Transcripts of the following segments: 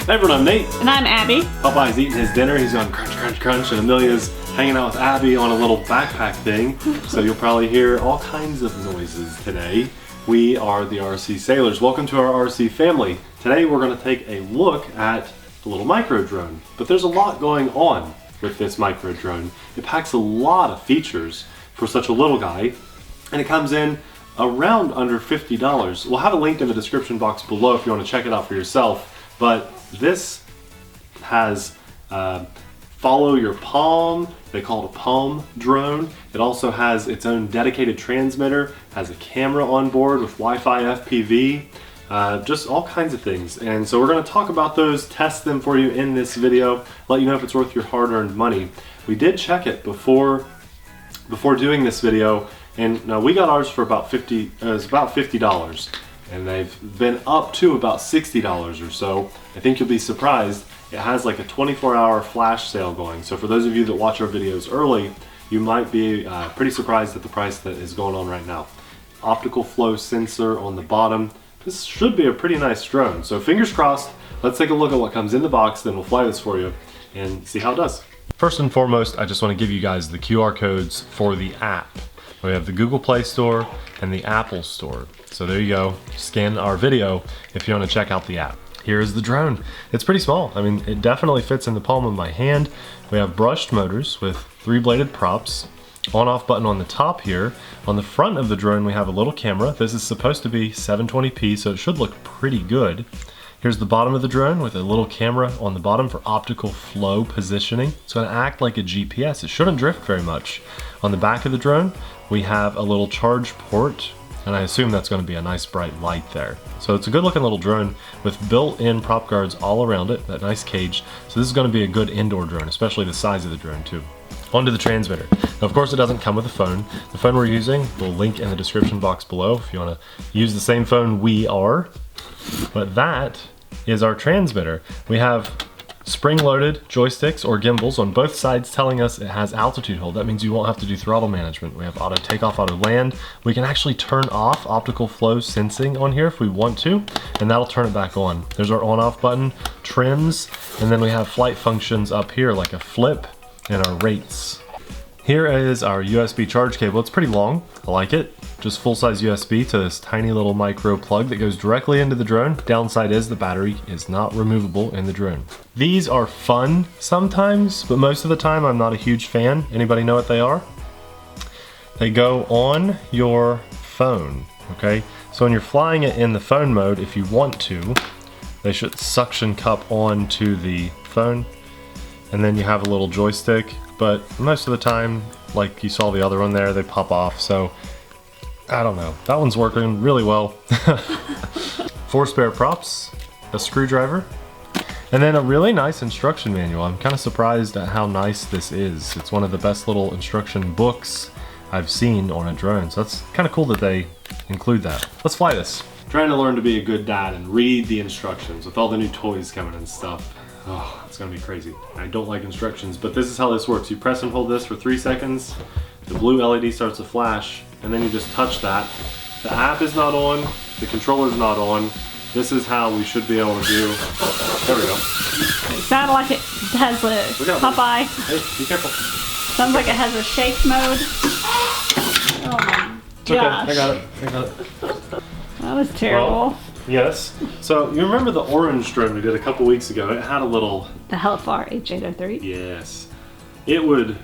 Hey everyone, I'm Nate. And I'm Abby. Popeye's eating his dinner. He's going crunch, crunch, crunch, and Amelia's hanging out with Abby on a little backpack thing. So you'll probably hear all kinds of noises today. We are the RC Sailors. Welcome to our RC family. Today we're going to take a look at the little micro drone. But there's a lot going on with this micro drone. It packs a lot of features for such a little guy, and it comes in around under $50. We'll have a link in the description box below if you want to check it out for yourself. But this has follow your palm. They call it a palm drone. It also has its own dedicated transmitter, has a camera on board with Wi-Fi FPV, just all kinds of things. And so we're going to talk about those, test them for you in this video, let you know if it's worth your hard-earned money. We did check it before doing this video, and we got ours for about $50. And they've been up to about $60 or so. I think you'll be surprised. It has like a 24-hour flash sale going. So for those of you that watch our videos early, you might be pretty surprised at the price that is going on right now. Optical flow sensor on the bottom. This should be a pretty nice drone. So fingers crossed. Let's take a look at what comes in the box, then we'll fly this for you and see how it does. First and foremost, I just want to give you guys the QR codes for the app. We have the Google Play Store and the Apple Store. So there you go, scan our video if you want to check out the app. Here's the drone. It's pretty small. I mean, it definitely fits in the palm of my hand. We have brushed motors with 3-bladed props, on-off button on the top here. On the front of the drone, we have a little camera. This is supposed to be 720p, so it should look pretty good. Here's the bottom of the drone with a little camera on the bottom for optical flow positioning. It's going to act like a GPS. It shouldn't drift very much. On the back of the drone, we have a little charge port, and I assume that's going to be a nice bright light there. So it's a good looking little drone with built-in prop guards all around it, that nice cage. So this is going to be a good indoor drone, especially the size of the drone too. Onto the transmitter. Now, of course, it doesn't come with a phone. The phone we're using, we'll link in the description box below if you want to use the same phone we are. But that is our transmitter. We have spring-loaded joysticks or gimbals on both sides telling us it has altitude hold. That means you won't have to do throttle management. We have auto takeoff, auto land. We can actually turn off optical flow sensing on here if we want to, and that'll turn it back on. There's our on-off button, trims, and then we have flight functions up here like a flip and our rates. Here is our USB charge cable. It's pretty long. I like it. Just full-size USB to this tiny little micro plug that goes directly into the drone. Downside is the battery is not removable in the drone. These are fun sometimes, but most of the time I'm not a huge fan. Anybody know what they are? They go on your phone, okay? So when you're flying it in the phone mode, if you want to, they should suction cup onto the phone, and then you have a little joystick. But most of the time, like you saw the other one there, they pop off. So I don't know. That one's working really well. 4 spare props, a screwdriver, and then a really nice instruction manual. I'm kind of surprised at how nice this is. It's one of the best little instruction books I've seen on a drone. So that's kind of cool that they include that. Let's fly this. Trying to learn to be a good dad and read the instructions with all the new toys coming and stuff. Oh, it's gonna be crazy. I don't like instructions, but this is how this works. You press and hold this for 3 seconds, the blue LED starts to flash, and then you just touch that. The app is not on, the controller's not on. This is how we should be able to do. There we go. It sounds like it has a Popeye. Hey, be careful. Sounds like it has a shake mode. Oh my gosh. Okay, I got it. That was terrible. Well, yes. So you remember the orange drone we did a couple weeks ago? It had a little... The Hellfire H803? Yes. It would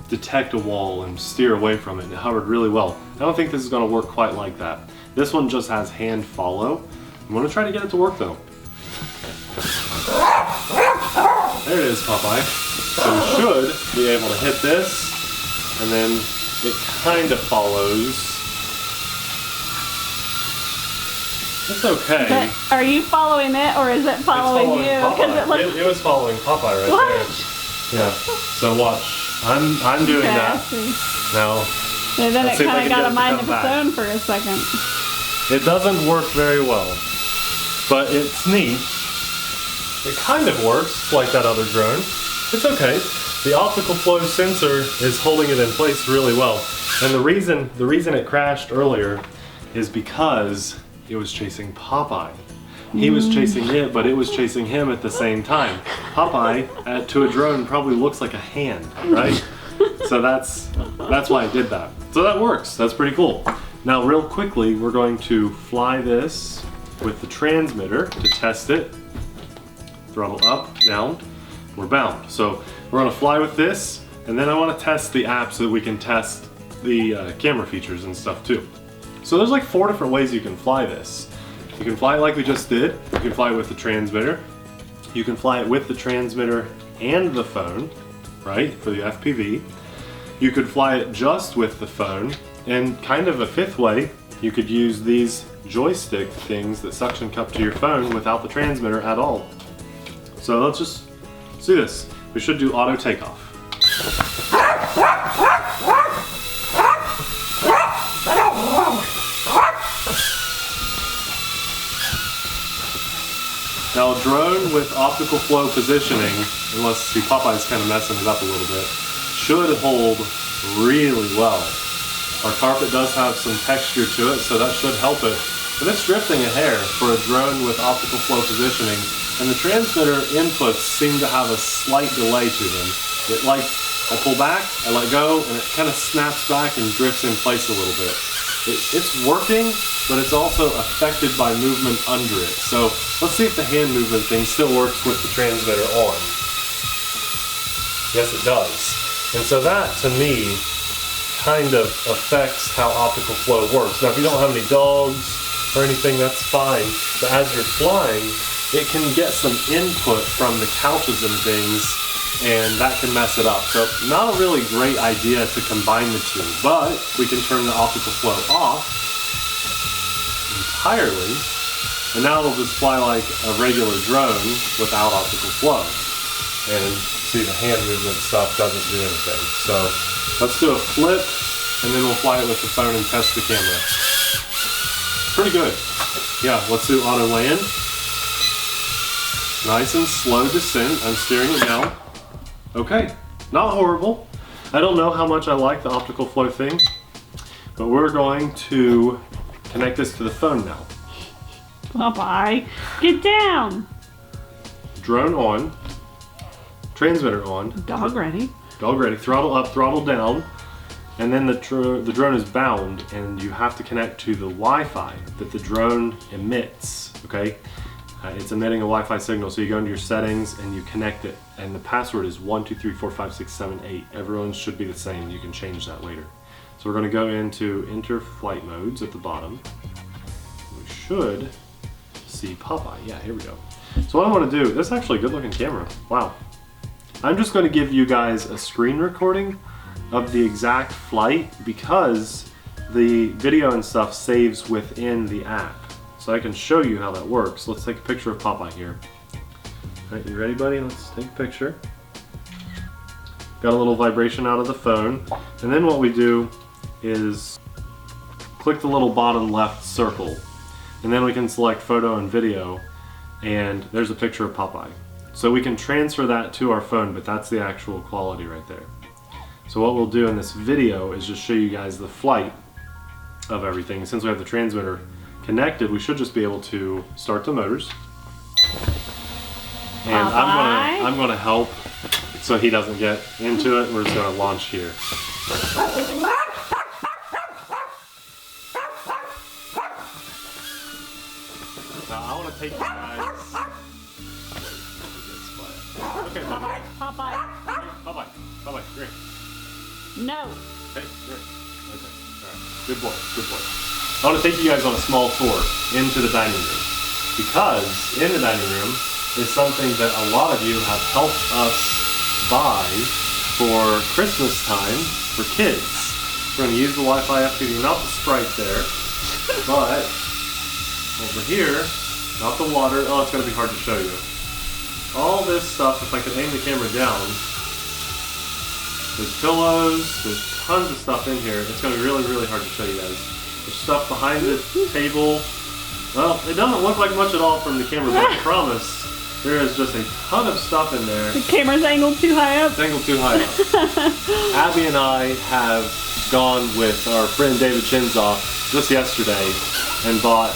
detect a wall and steer away from it, and it hovered really well. I don't think this is going to work quite like that. This one just has hand follow. I'm going to try to get it to work though. There it is, Popeye. So we should be able to hit this, and then it kind of follows. It's okay. But are you following it, or is it following you? It was following Popeye right there. Yeah. So watch. I'm doing that now. And then it kind of got a mind of its own for a second. It doesn't work very well, but it's neat. It kind of works like that other drone. It's okay. The optical flow sensor is holding it in place really well. And the reason it crashed earlier is because it was chasing Popeye. He was chasing it, but it was chasing him at the same time. Popeye, to a drone, probably looks like a hand, right? So that's why I did that. So that works. That's pretty cool. Now, real quickly, we're going to fly this with the transmitter to test it. Throttle up, down. We're bound. So we're going to fly with this, and then I want to test the app so that we can test the camera features and stuff too. So there's like 4 different ways you can fly this. You can fly it like we just did. You can fly it with the transmitter. You can fly it with the transmitter and the phone, right, for the FPV. You could fly it just with the phone, and kind of a 5th way, you could use these joystick things that suction cup to your phone without the transmitter at all. So let's do this. We should do auto takeoff. Now a drone with optical flow positioning, unless see Popeye's kind of messing it up a little bit, should hold really well. Our carpet does have some texture to it, so that should help it. But it's drifting a hair for a drone with optical flow positioning, and the transmitter inputs seem to have a slight delay to them. I pull back, I let go, and it kind of snaps back and drifts in place a little bit. It's working, but it's also affected by movement under it. So let's see if the hand movement thing still works with the transmitter on. Yes, it does. And so that, to me, kind of affects how optical flow works. Now, if you don't have any dogs or anything, that's fine. But as you're flying, it can get some input from the couches and things, and that can mess it up. So not a really great idea to combine the two, but we can turn the optical flow off entirely, and now it'll just fly like a regular drone without optical flow. And see, the hand movement stuff doesn't do anything. So let's do a flip, and then we'll fly it with the phone and test the camera. Pretty good. Yeah, let's do auto land. Nice and slow descent. I'm steering it down. Okay, not horrible. I don't know how much I like the optical flow thing, but we're going to connect this to the phone now. Popeye, get down. Drone on, transmitter on. Dog ready. Dog ready. Throttle up, throttle down, and then the drone is bound, and you have to connect to the Wi-Fi that the drone emits. Okay. It's emitting a Wi-Fi signal, so you go into your settings and you connect it, and the password is 1234567 Everyone should be the same. You can change that later. So we're going to go into enter flight modes at the bottom. We should see Popeye. Yeah, here we go. So what I want to do, this is actually a good looking camera. Wow. I'm just going to give you guys a screen recording of the exact flight because the video and stuff saves within the app. So I can show you how that works. Let's take a picture of Popeye here. All right, you ready, buddy? Let's take a picture. Got a little vibration out of the phone. And then what we do is click the little bottom left circle. And then we can select photo and video. And there's a picture of Popeye. So we can transfer that to our phone, but that's the actual quality right there. So what we'll do in this video is just show you guys the flight of everything. Since we have the transmitter connected, we should just be able to start the motors. And I'm gonna help so he doesn't get into it. We're just gonna launch here. Now I want to take you guys. Okay, Popeye. Popeye. Popeye, here. No. Okay, here. Okay, all right. Good boy, good boy. I want to take you guys on a small tour into the dining room, because in the dining room is something that a lot of you have helped us buy for Christmas time for kids. We're going to use the Wi-Fi FPV, not the Sprite there, but over here, not the water. Oh, it's going to be hard to show you. All this stuff, if I could aim the camera down, there's pillows, there's tons of stuff in here. It's going to be really, really hard to show you guys. There's stuff behind the table. Well, it doesn't look like much at all from the camera, but I promise there is just a ton of stuff in there. The camera's angled too high up. It's angled too high up. Abby and I have gone with our friend David Chinzoff just yesterday and bought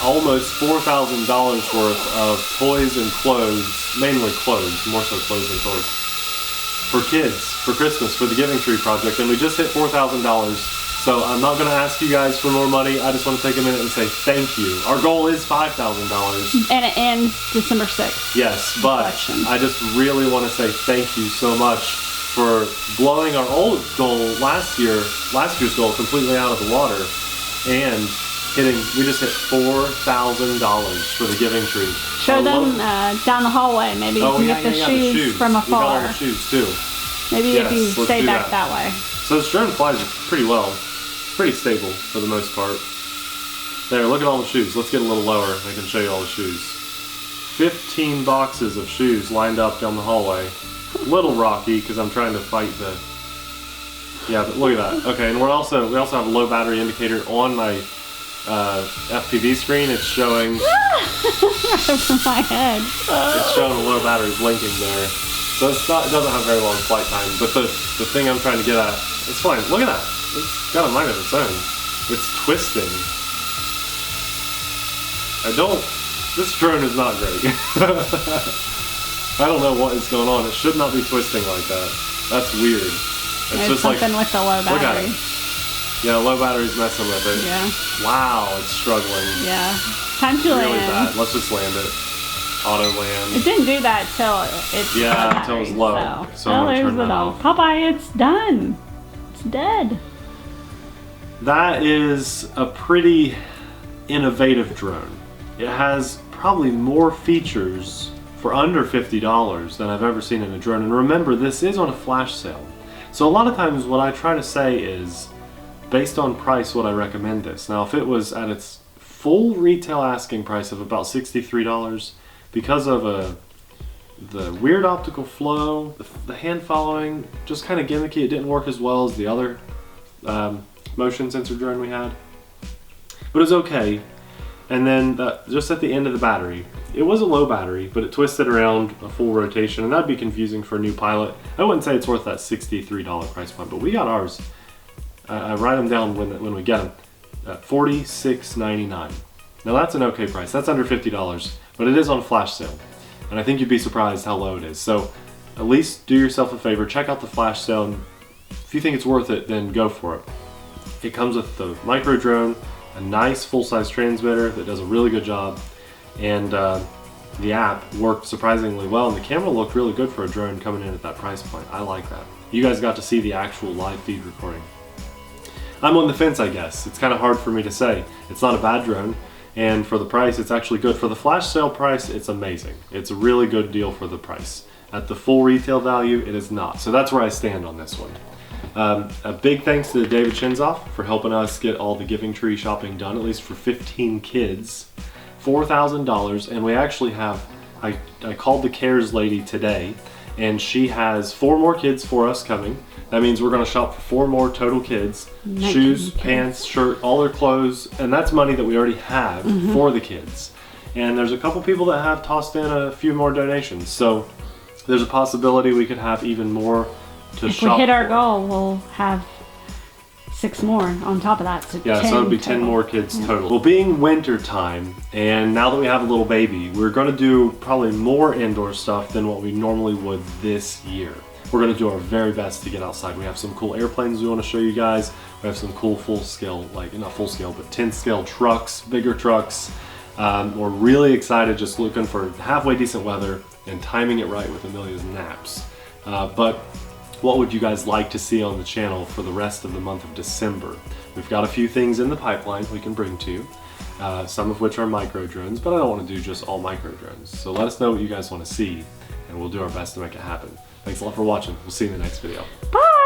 almost $4,000 worth of toys and clothes, mainly clothes, more so clothes than toys, for kids, for Christmas, for the Giving Tree Project, and we just hit $4,000. So I'm not going to ask you guys for more money. I just want to take a minute and say thank you. Our goal is $5,000. And it ends December 6th. Yes, but I just really want to say thank you so much for blowing our old goal last year's goal completely out of the water, and we just hit $4,000 for the Giving Tree. Show them down the hallway. Maybe you can get the shoes from afar. We got all the shoes too. Maybe if you stay back that way. So this drone flies pretty well. Pretty stable for the most part. There, look at all the shoes. Let's get a little lower. I can show you all the shoes. 15 boxes of shoes lined up down the hallway. A little rocky because I'm trying to fight the... Yeah, but look at that. Okay, and we also have a low battery indicator on my FPV screen. It's showing... Over my head. It's showing a low battery blinking there. So it doesn't have very long flight time. But the thing I'm trying to get at, it's fine. Look at that. It's got a mind of its own. It's twisting. This drone is not great. I don't know what is going on. It should not be twisting like that. That's weird. It's just something with the low battery. Look at it. Yeah, low battery's messing with it. Yeah. Wow, it's struggling. Yeah. Time to land. Really bad. Let's just land it. Auto land. It didn't do that till it's until it was low. So I'm gonna turn that off. Popeye, it's done. It's dead. That is a pretty innovative drone. It has probably more features for under $50 than I've ever seen in a drone. And remember, this is on a flash sale. So a lot of times what I try to say is, based on price, would I recommend this? Now, if it was at its full retail asking price of about $63, because of the weird optical flow, the hand following, just kind of gimmicky, it didn't work as well as the other motion sensor drone we had, but it was okay. And then just at the end of the battery, it was a low battery, but it twisted around a full rotation, and that'd be confusing for a new pilot. I wouldn't say it's worth that $63 price point, but we got ours. I write them down when we get them at $46.99. Now that's an okay price. That's under $50, but it is on flash sale, and I think you'd be surprised how low it is. So at least do yourself a favor, check out the flash sale, and if you think it's worth it, then go for it. It comes with the micro drone, a nice full-size transmitter that does a really good job, and the app worked surprisingly well, and the camera looked really good for a drone coming in at that price point. I like that. You guys got to see the actual live feed recording. I'm on the fence, I guess. It's kind of hard for me to say. It's not a bad drone, and for the price, it's actually good. For the flash sale price, it's amazing. It's a really good deal for the price. At the full retail value, it is not. So that's where I stand on this one. A big thanks to David Chinzoff for helping us get all the Giving Tree shopping done, at least for 15 kids. $4,000, and we actually have, I called the CARES lady today, and she has 4 more kids for us coming. That means we're going to shop for 4 more total kids. Shoes, pants, shirt, all their clothes, and that's money that we already have for the kids. And there's a couple people that have tossed in a few more donations, so there's a possibility we could have even more to shop. If we hit our goal, we'll have 6 more on top of that. So yeah, so it'd be 10 more kids total. Well, being winter time, and now that we have a little baby, we're going to do probably more indoor stuff than what we normally would this year. We're going to do our very best to get outside. We have some cool airplanes we want to show you guys. We have some cool full scale, like not full scale, but 10 scale trucks, bigger trucks. We're really excited, just looking for halfway decent weather and timing it right with Amelia's naps. But what would you guys like to see on the channel for the rest of the month of December? We've got a few things in the pipeline we can bring to you, some of which are micro drones, but I don't want to do just all micro drones. So let us know what you guys want to see, and we'll do our best to make it happen. Thanks a lot for watching. We'll see you in the next video. Bye!